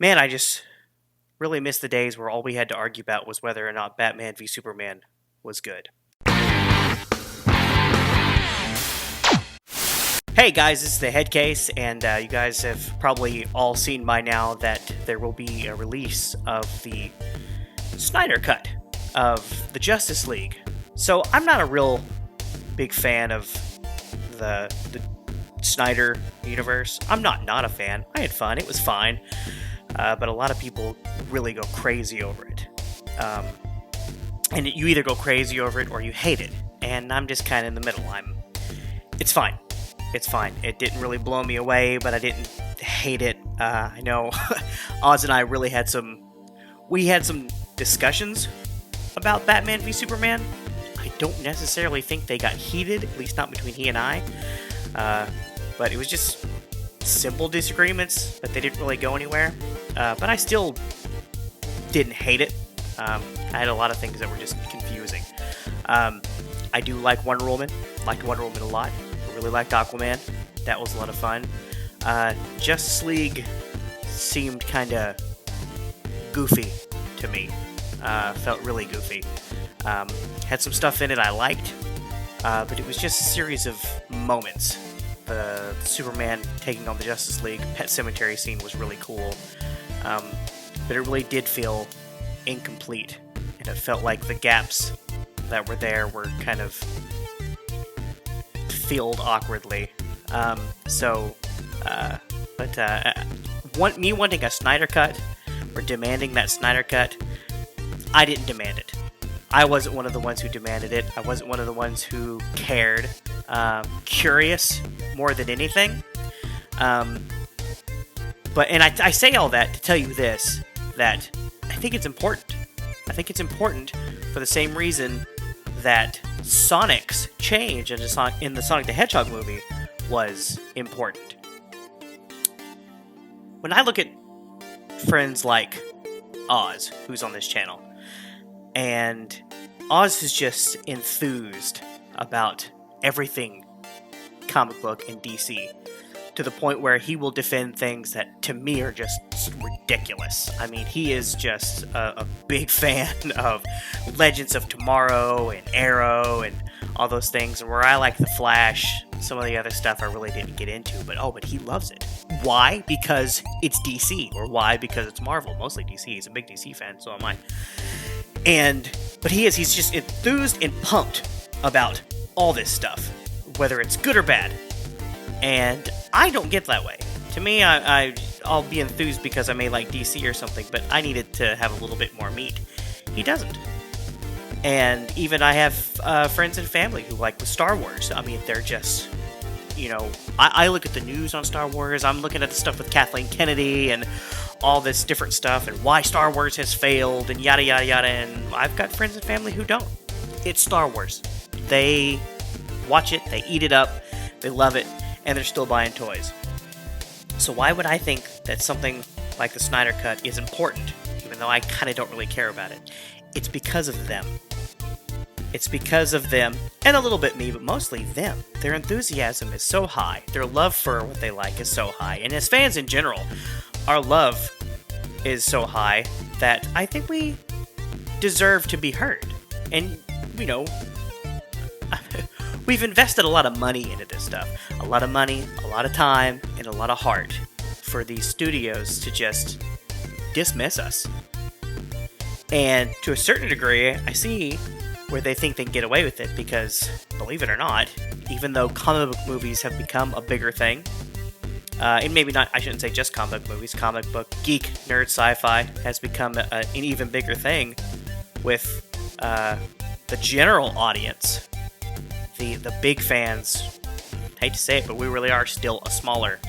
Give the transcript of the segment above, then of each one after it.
Man, I just really miss the days where all we had to argue about was whether or not Batman v Superman was good. Hey guys, this is the Head Case, and you guys have probably all seen by now that there will be a release of the Snyder Cut of the Justice League. So I'm not a real big fan of the Snyder universe. I'm not a fan. I had fun. It was fine. But a lot of people really go crazy over it. And you either go crazy over it or you hate it. And I'm just kind of in the middle. It's fine. It's fine. It didn't really blow me away, but I didn't hate it. I know Oz and I really had some discussions about Batman v Superman. I don't necessarily think they got heated, at least not between he and I. But it was just simple disagreements, but they didn't really go anywhere. But I still didn't hate it. I had a lot of things that were just confusing. I do like Wonder Woman. Liked Wonder Woman a lot. I really liked Aquaman. That was a lot of fun. Justice League seemed kind of goofy to me. Felt really goofy. Had some stuff in it I liked, but it was just a series of moments. The Superman taking on the Justice League Pet Cemetery scene was really cool, but it really did feel incomplete, and it felt like the gaps that were there were kind of filled awkwardly. Me wanting a Snyder Cut, or demanding that Snyder Cut, I didn't demand it. I wasn't one of the ones who demanded it. I wasn't one of the ones who cared. Curious more than anything. I say all that to tell you this, that I think it's important. I think it's important for the same reason that Sonic's change in the Sonic the Hedgehog movie was important. When I look at friends like Oz, who's on this channel, and Oz is just enthused about everything comic book and DC, to the point where he will defend things that to me are just ridiculous. I mean, he is just a big fan of Legends of Tomorrow and Arrow and all those things, and where I like The Flash, some of the other stuff I really didn't get into, but he loves it. Why? Because it's DC, or why? Because it's Marvel. Mostly DC. He's a big DC fan, so am I. But he's just enthused and pumped about all this stuff, whether it's good or bad. And I don't get that way. To me, I'll be enthused because I may like DC or something, but I need it to have a little bit more meat. He doesn't. And even I have friends and family who like the Star Wars. I mean, they're just, I look at the news on Star Wars. I'm looking at the stuff with Kathleen Kennedy and all this different stuff and why Star Wars has failed and yada yada yada. And I've got friends and family who don't. It's Star Wars. They watch it, they eat it up, they love it, and they're still buying toys. So why would I think that something like the Snyder Cut is important, even though I kind of don't really care about it? It's because of them. It's because of them, and a little bit me, but mostly them. Their enthusiasm is so high. Their love for what they like is so high. And as fans in general, our love is so high that I think we deserve to be heard. And, we've invested a lot of money into this stuff. A lot of money, a lot of time, and a lot of heart for these studios to just dismiss us. And to a certain degree, I see where they think they can get away with it because, believe it or not, even though comic book movies have become a bigger thing, and maybe not, I shouldn't say just comic book movies, comic book, geek, nerd, sci-fi has become an even bigger thing with the general audience. The big fans, hate to say it, but we really are still a smaller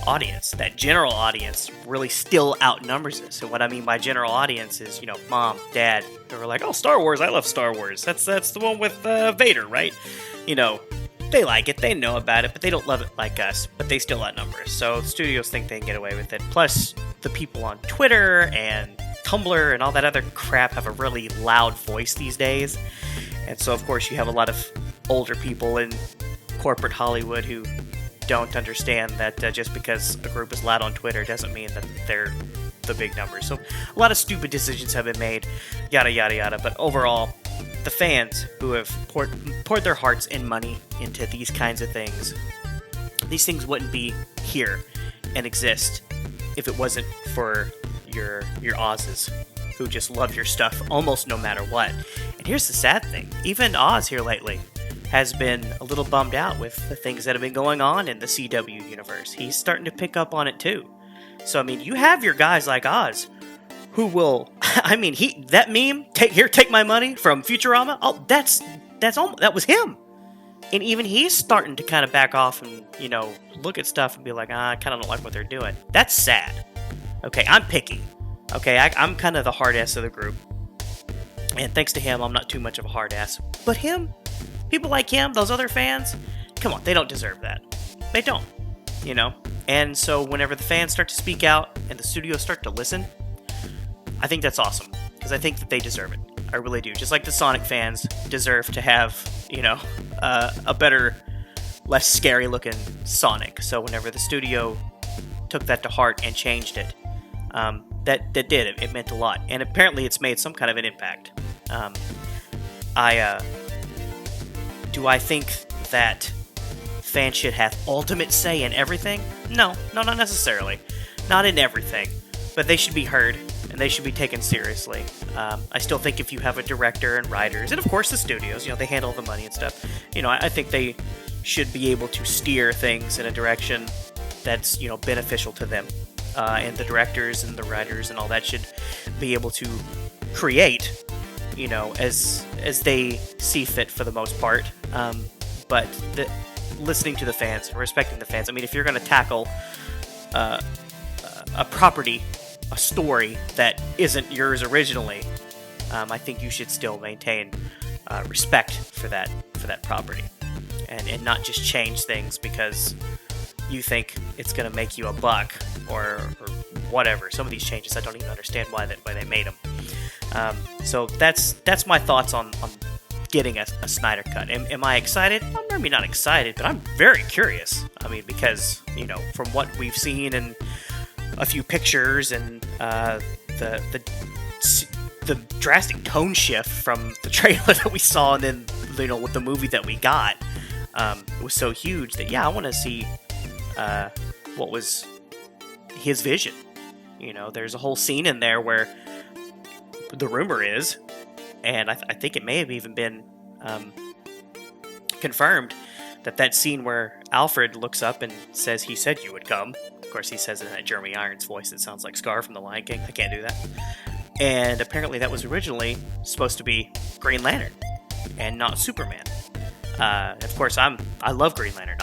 audience. That general audience really still outnumbers us. And what I mean by general audience is, mom, dad, who are like, oh, Star Wars, I love Star Wars. That's the one with Vader, right? They like it, they know about it, but they don't love it like us, but they still outnumber us. So studios think they can get away with it. Plus, the people on Twitter and Tumblr and all that other crap have a really loud voice these days. And so, of course, you have a lot of older people in corporate Hollywood who don't understand that just because a group is loud on Twitter doesn't mean that they're the big numbers. So a lot of stupid decisions have been made, yada yada yada. But overall, the fans who have poured their hearts and money into these kinds of things, these things wouldn't be here and exist if it wasn't for your Oz's, who just love your stuff almost no matter what. And here's the sad thing, even Oz here lately has been a little bummed out with the things that have been going on in the CW universe. He's starting to pick up on it too. So I mean, you have your guys like Oz who will, I mean, that meme, take my money from Futurama. Oh, that was him. And even he's starting to kind of back off and, look at stuff and be like, I kind of don't like what they're doing. That's sad. Okay, I'm picky. Okay, I'm kind of the hard ass of the group. And thanks to him, I'm not too much of a hard ass. But him, people like him, those other fans, come on, they don't deserve that. They don't, And so whenever the fans start to speak out and the studios start to listen, I think that's awesome. Because I think that they deserve it. I really do. Just like the Sonic fans deserve to have, a better, less scary looking Sonic. So whenever the studio took that to heart and changed it, that did it. It meant a lot. And apparently it's made some kind of an impact. Do I think that fans should have ultimate say in everything? No, not necessarily. Not in everything. But they should be heard, and they should be taken seriously. I still think if you have a director and writers, and of course the studios, they handle the money and stuff, I think they should be able to steer things in a direction that's, beneficial to them. And the directors and the writers and all that should be able to create, as they see fit for the most part. But listening to the fans and respecting the fans. I mean, if you're going to tackle a property, a story that isn't yours originally, I think you should still maintain respect for that property, and not just change things because you think it's going to make you a buck or whatever. Some of these changes I don't even understand why they made them. So that's my thoughts on getting a Snyder Cut. Am I excited? I'm maybe not excited, but I'm very curious. I mean, because from what we've seen and a few pictures and the drastic tone shift from the trailer that we saw, and then with the movie that we got, it was so huge that I want to see what was his vision. There's a whole scene in there where the rumor is, and I think it may have even been confirmed, that scene where Alfred looks up and says, "He said you would come." Of course, he says it in that Jeremy Irons voice that sounds like Scar from The Lion King. I can't do that. And apparently that was originally supposed to be Green Lantern and not Superman. Of course, I love Green Lantern.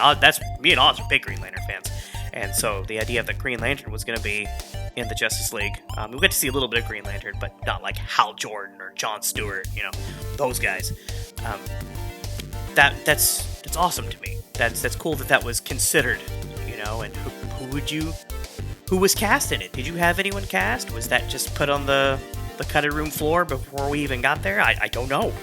Me and Oz are big Green Lantern fans. And so the idea that Green Lantern was going to be in the Justice League, we got to see a little bit of Green Lantern, but not like Hal Jordan or Jon Stewart, those guys. That's awesome to me. That's cool that was considered, and who was cast in it? Did you have anyone cast? Was that just put on the cutting room floor before we even got there? I don't know.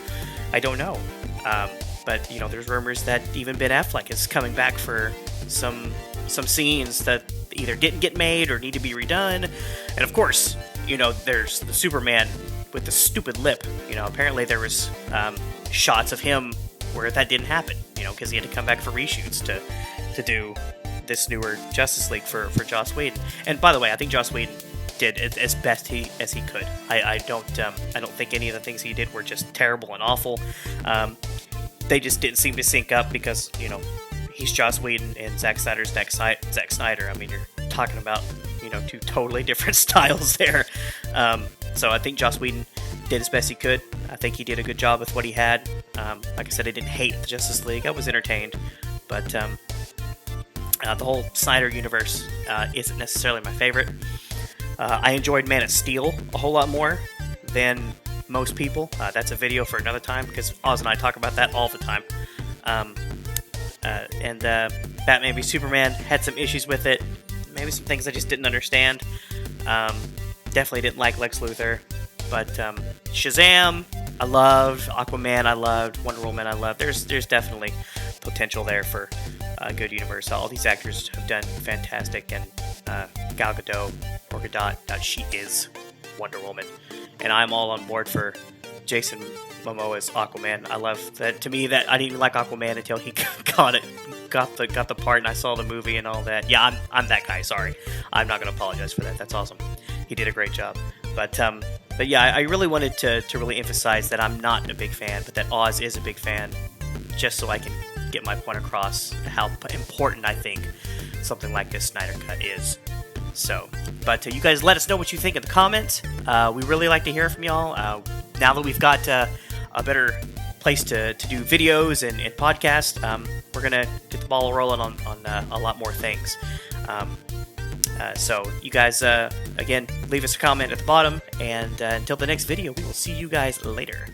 But there's rumors that even Ben Affleck is coming back for some scenes that either didn't get made or need to be redone. And of course, there's the Superman with the stupid lip. Apparently there was shots of him where that didn't happen, because he had to come back for reshoots to do this newer Justice League for Joss Whedon. And by the way, I think Joss Whedon did as best as he could. I don't think any of the things he did were just terrible and awful. They just didn't seem to sync up because he's Joss Whedon and Zack Snyder's Zack Snyder. I mean, you're talking about two totally different styles there. So I think Joss Whedon did as best he could. I think he did a good job with what he had. Like I said, I didn't hate the Justice League. I was entertained, but the whole Snyder universe isn't necessarily my favorite. I enjoyed Man of Steel a whole lot more than most people. That's a video for another time, because Oz and I talk about that all the time. And Batman v Superman had some issues with it. Maybe some things I just didn't understand. Definitely didn't like Lex Luthor. But Shazam, I loved. Aquaman, I loved. Wonder Woman, I loved. There's definitely potential there for a good universe. All these actors have done fantastic, and Gal Gadot, or Gadot, she is Wonder Woman. And I'm all on board for Jason Momoa's Aquaman. I love that. To me, that I didn't even like Aquaman until he got the part, and I saw the movie and all that. Yeah, I'm that guy. Sorry, I'm not gonna apologize for that. That's awesome. He did a great job. But yeah, I really wanted to really emphasize that I'm not a big fan, but that Oz is a big fan, just so I can get my point across how important I think something like this Snyder Cut is. So, but you guys let us know what you think in the comments. We really like to hear from y'all. Now that we've got a better place to do videos and podcasts, we're going to get the ball rolling on a lot more things. So you guys, again, leave us a comment at the bottom. And until the next video, we will see you guys later.